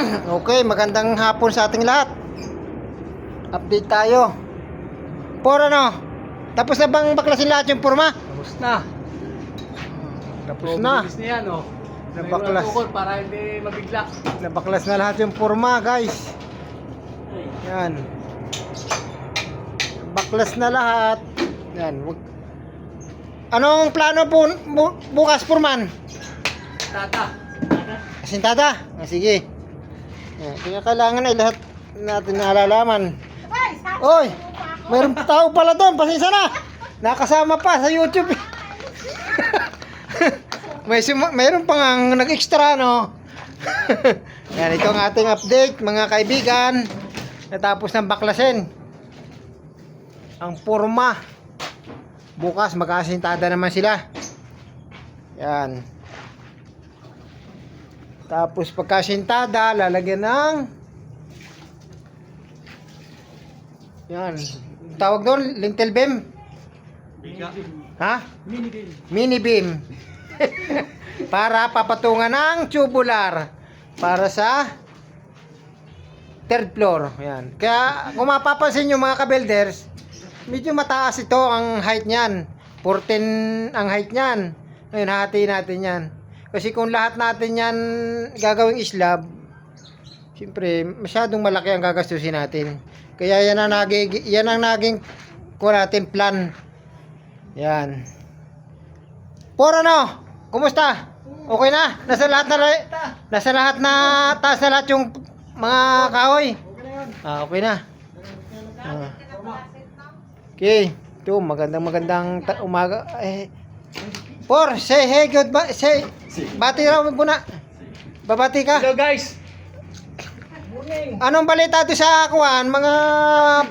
Okay, magandang hapon sa ating lahat. Update tayo. Por ano? Tapos na bang baklasin lahat yung porma? Tapos na. Tapos na. Bilis na yan, oh. Nabaklas. May tukol para hindi mabigla. Nabaklas na lahat yung porma, guys. Yan. Baklas na lahat. Yan. Anong plano po bukas, Purman? Tata. Asintada? Sige. Kaya kailangan ay lahat natin nalalaman. Oy, mayroong tao pala doon. Pasensya na. Nakasama pa sa YouTube. Mayroon pang nag-extra, no? Yan, ito ang ating update, mga kaibigan. Natapos ng baklasin ang porma. Bukas magkasintada naman sila. Yan. Tapos pagkasintada, lalagyan ng yan. Tawag doon, lintel beam. Ha? Mini din. Mini beam. Para papatungan ng tubular para sa third floor. Yan. Kaya kung mapapansin nyo mga ka-builders, medyo mataas ito ang height niyan. 14 ang height niyan. Ngayon, hati natin yan. Kasi kung lahat natin yan gagawing slab, siyempre masyadong malaki ang gagastusin natin. Kaya yan ang naging ko natin plan. Yan. Por ano? Kumusta? Okay na? Nasa lahat na taas na lahat yung mga kahoy. Okay na. Okay. Ito, magandang umaga. Por, say hey, goodbye. Say, bati raw muna. Babati ka. Hello guys. Anong balita doon sa kuwan? Mga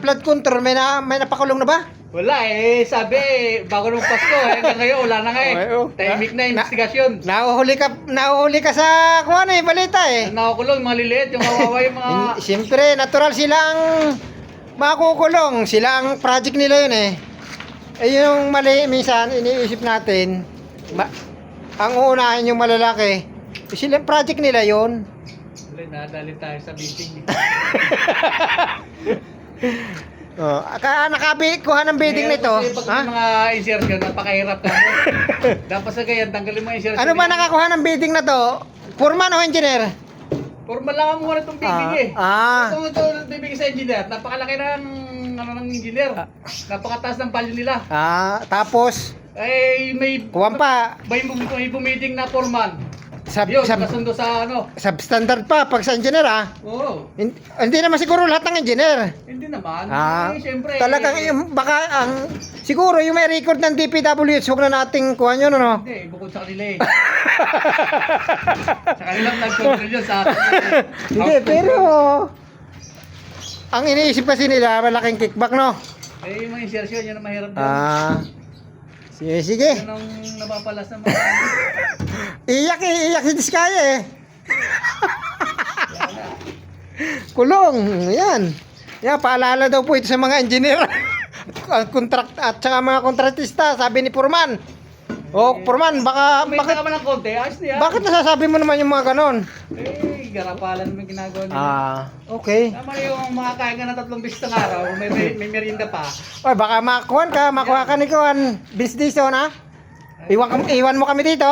flood control, may napakulong na ba? Wala sabi bago nung Pasko hanggang ngayon wala na nga Tahimik na investigasyon. Nahuhuli ka sa kuwan balita Nakukulong mga liliit, yung kawawa yung mga Siyempre, natural silang makukulong. Silang project nila yun yung mali minsan iniisip natin. Ang uunahin yung malalaki. Silang project nila yun. Nadali tayo sa meeting. Nakabikuha ng bidding nito. Ha? Mga insertion, napakahirap ka mo. Dapat sa ganyan, tanggalin mo yung insertion. Ano ba nakakuha ng bidding na to? Foreman o engineer? Formal lang mo na itong bidding Ito bidding sa engineer. Napakalaki ng engineer. Napakataas ng value nila. Tapos? May kuwan pa. May bumidding na foreman. Yun, kasundo sa substandard pa pag sa engineer Oo. Hindi naman siguro lahat ng engineer. Hindi naman. Siyempre. Talagang baka siguro yung may record ng DPWH huwag na nating kuha yun, no? Hindi, bukod sa kanila Sa kanilang nag-control yun sa atin. Hindi, pero ang iniisip kasi nila malaking kickback, no? Yung mga insertion, yun ang mahirap doon. Sige. Yun ang napapalas ng mga Iyak si Diskaya Kulong, yan. Yan, paalala daw po ito sa mga engineer. Contract at saka mga kontratista, sabi ni Purman. Purman, bakit ka man ng konti? Ayos na yan. Bakit nasasabi mo naman yung mga ganon? Garapalan naman ginagawa nila. Okay. Tama yung mga kain ka na 3 beses ng araw, may merienda pa. Baka makuha ka ni Kuhan. Bisdiso na? Iwan mo kami dito?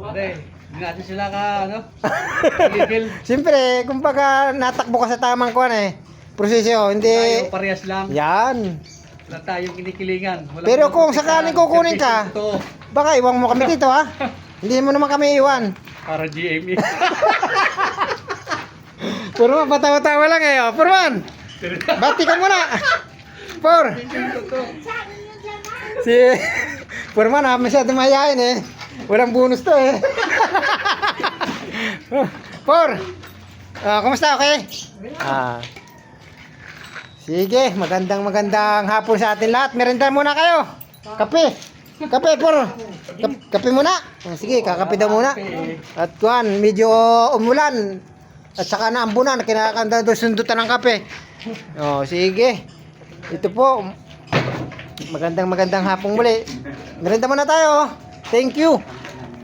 Hindi natin sila legal. Siyempre, kumbaga natakbo ka sa tamang kuhan prosesyo, hindi. Tayo parehas lang. Yan. Wala tayong kinikilingan. Pero kung sakaling kukunin ka, baka iwan mo kami dito Hindi mo naman kami iwan. Para GME. Purman, patawa-tawa lang Purman, bati ka muna. Si Purman masyado mayayain walang bonus to kumusta, okay? Sige, magandang hapon sa atin lahat. Merenda muna kayo. Kape, Por. Kape muna. Sige, kakape daw muna. At kuhan, medyo umulan. At saka naambunan, kinakanda doon sundutan ng kape. Sige. Ito po. Magandang hapon muli. Merenda muna tayo. Thank you.